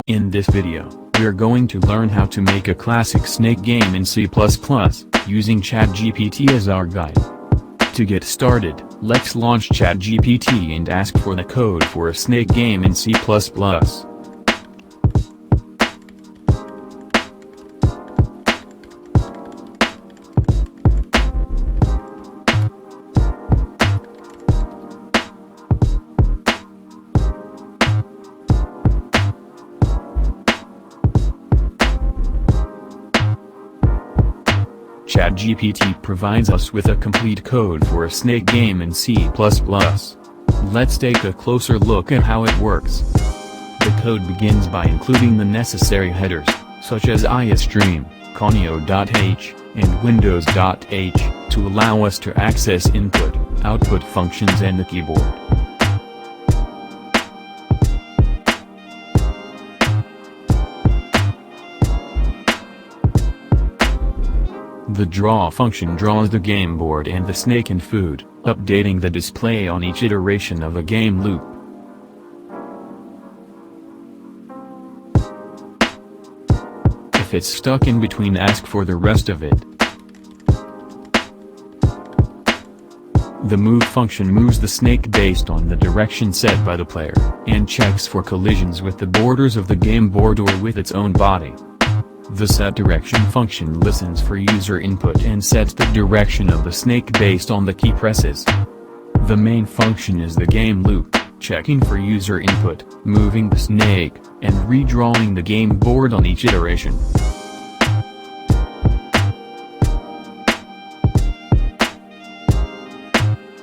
In this video, we are going to learn how to make a classic snake game in C++, using ChatGPT as our guide. To get started, let's launch ChatGPT and ask for the code for a snake game in C++. ChatGPT provides us with a complete code for a snake game in C++. Let's take a closer look at how it works. The code begins by including the necessary headers, such as iostream, conio.h, and windows.h, to allow us to access input, output functions and the keyboard. The draw function draws the game board and the snake and food, updating the display on each iteration of a game loop. If it's stuck in between, ask for the rest of it. The move function moves the snake based on the direction set by the player, and checks for collisions with the borders of the game board or with its own body. The setDirection function listens for user input and sets the direction of the snake based on the key presses. The main function is the game loop, checking for user input, moving the snake, and redrawing the game board on each iteration.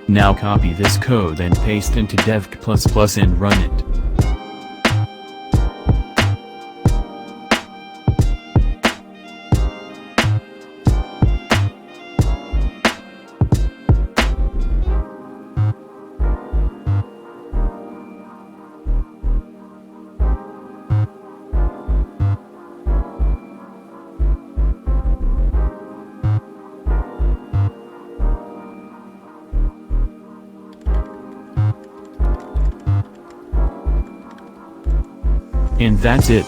Now copy this code and paste into dev++ and run it. And that's it.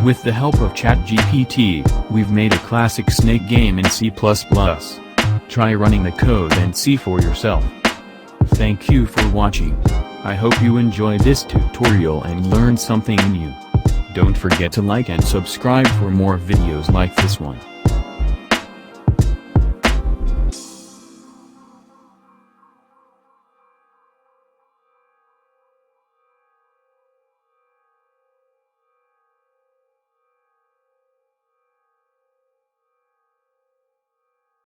With the help of ChatGPT, we've made a classic snake game in C++. Try running the code and see for yourself. Thank you for watching. I hope you enjoyed this tutorial and learned something new. Don't forget to like and subscribe for more videos like this one.